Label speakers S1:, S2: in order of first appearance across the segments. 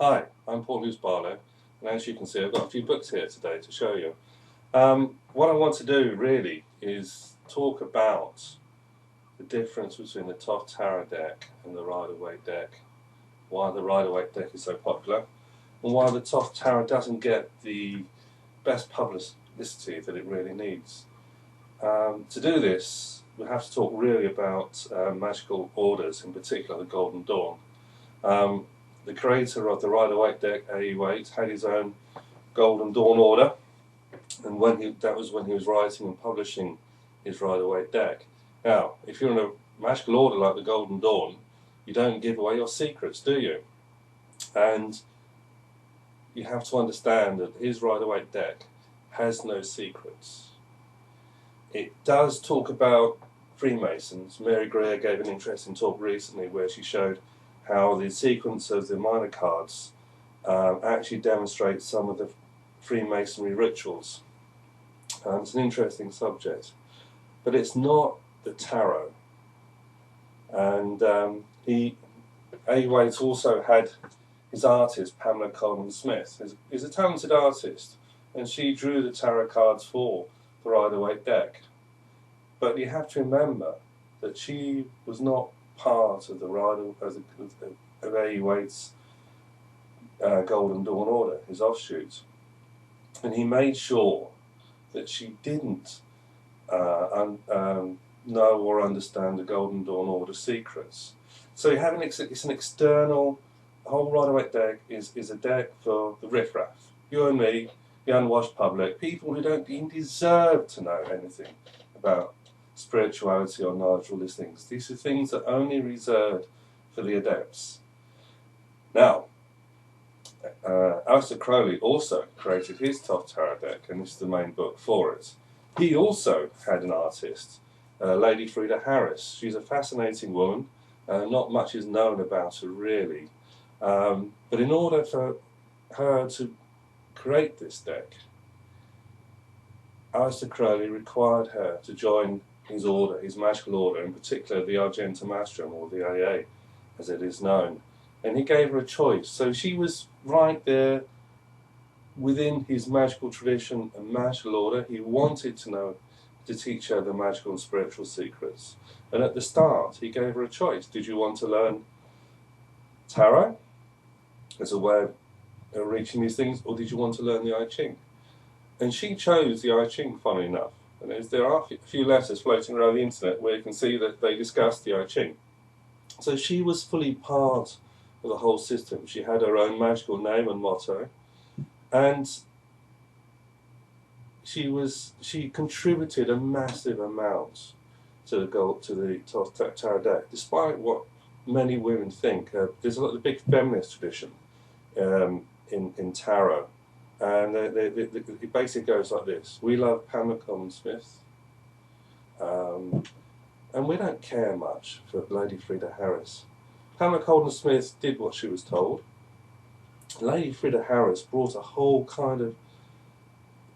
S1: Hi, I'm Paul Hughes-Barlow, and as you can see I've got a few books here today to show you. What I want to do really is talk about the difference between the Thoth Tarot deck and the Rider-Waite deck, why the Rider-Waite deck is so popular, and why the Thoth Tarot doesn't get the best publicity that it really needs. To do this, we have to talk really about magical orders, in particular the Golden Dawn. The creator of the Rider-Waite deck, Waite, had his own Golden Dawn order, and that was when he was writing and publishing his Rider-Waite deck. Now, if you're in a magical order like the Golden Dawn, you don't give away your secrets, do you? And you have to understand that his Rider-Waite deck has no secrets. It does talk about Freemasons. Mary Greer gave an interesting talk recently where she showed how the sequence of the minor cards actually demonstrates some of the Freemasonry rituals. It's an interesting subject, but it's not the tarot. And Waite also had his artist, Pamela Colman Smith. Is a talented artist, and she drew the tarot cards for the Rider-Waite deck. But you have to remember that she was not part of the Waite's Golden Dawn order, his offshoot, and he made sure that she didn't know or understand the Golden Dawn order secrets. So you have it's an external. The whole Rider-Waite deck is a deck for the riffraff, you and me, the unwashed public, people who don't even deserve to know anything about spirituality or knowledge, all these things. These are things that are only reserved for the adepts. Now, Aleister Crowley also created his Thoth Tarot deck, and this is the main book for it. He also had an artist, Lady Frida Harris. She's a fascinating woman. Not much is known about her really. But in order for her to create this deck, Aleister Crowley required her to join his order, his magical order, in particular the Argentum Astrum, or the AA as it is known, and he gave her a choice. So she was right there within his magical tradition and magical order. He wanted to teach her the magical and spiritual secrets, and at the start he gave her a choice. Did you want to learn tarot as a way of reaching these things, or did you want to learn the I Ching? And she chose the I Ching, funnily enough. And there are a few letters floating around the internet where you can see that they discussed the I Ching. So she was fully part of the whole system. She had her own magical name and motto, and she contributed a massive amount to the Thoth Tarot deck, despite what many women think. There's a lot of big feminist tradition in tarot. And it basically goes like this. We love Pamela Colman Smith, and we don't care much for Lady Frida Harris. Pamela Colman Smith did what she was told. Lady Frida Harris brought a whole kind of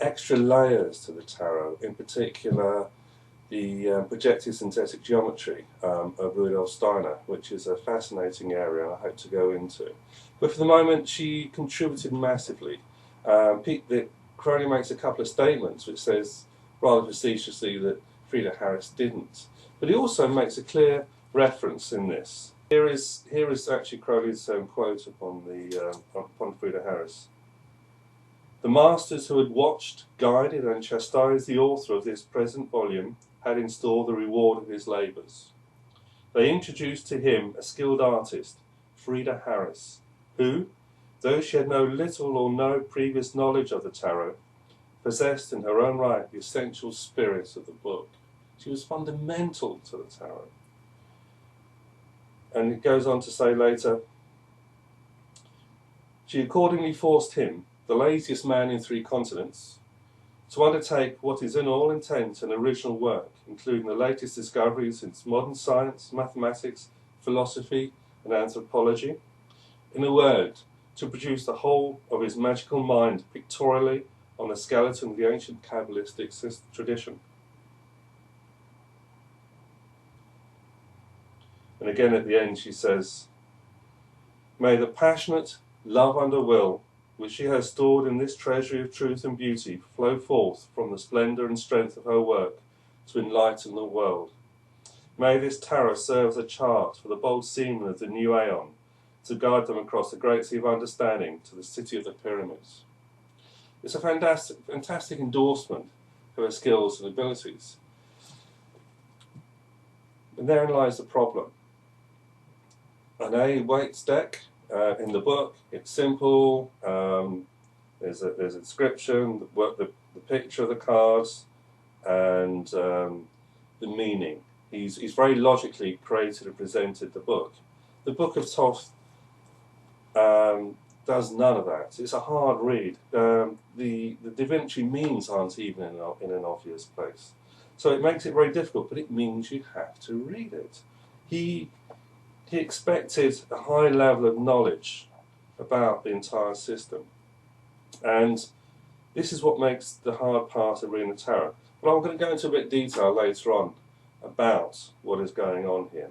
S1: extra layers to the tarot, in particular the projective synthetic geometry of Rudolf Steiner, which is a fascinating area I hope to go into. But for the moment, she contributed massively. Crowley makes a couple of statements which says rather facetiously that Frida Harris didn't, but he also makes a clear reference in this. Here is actually Crowley's quote upon Frida Harris. The masters who had watched, guided and chastised the author of this present volume had in store the reward of his labours. They introduced to him a skilled artist, Frida Harris, who, though she had no little or no previous knowledge of the tarot, possessed in her own right the essential spirit of the book. She was fundamental to the tarot. And it goes on to say later, she accordingly forced him, the laziest man in 3 continents, to undertake what is in all intent an original work, including the latest discoveries in modern science, mathematics, philosophy and anthropology. In a word, to produce the whole of his magical mind pictorially on the skeleton of the ancient Kabbalistic tradition. And again at the end she says, may the passionate love and a will, which she has stored in this treasury of truth and beauty, flow forth from the splendour and strength of her work to enlighten the world. May this tarot serve as a chart for the bold seamen of the new aeon, to guide them across the great sea of understanding to the city of the pyramids. It's a fantastic endorsement of her skills and abilities. And therein lies the problem. An Waite's deck in the book, it's simple. There's a description, the picture of the cards, and the meaning. He's very logically created and presented the book. The Book of Thoth does none of that. It's a hard read. The Da Vinci means aren't even in an obvious place. So it makes it very difficult, but it means you have to read it. He expected a high level of knowledge about the entire system. And this is what makes the hard part of reading the tarot. But I'm going to go into a bit of detail later on about what is going on here.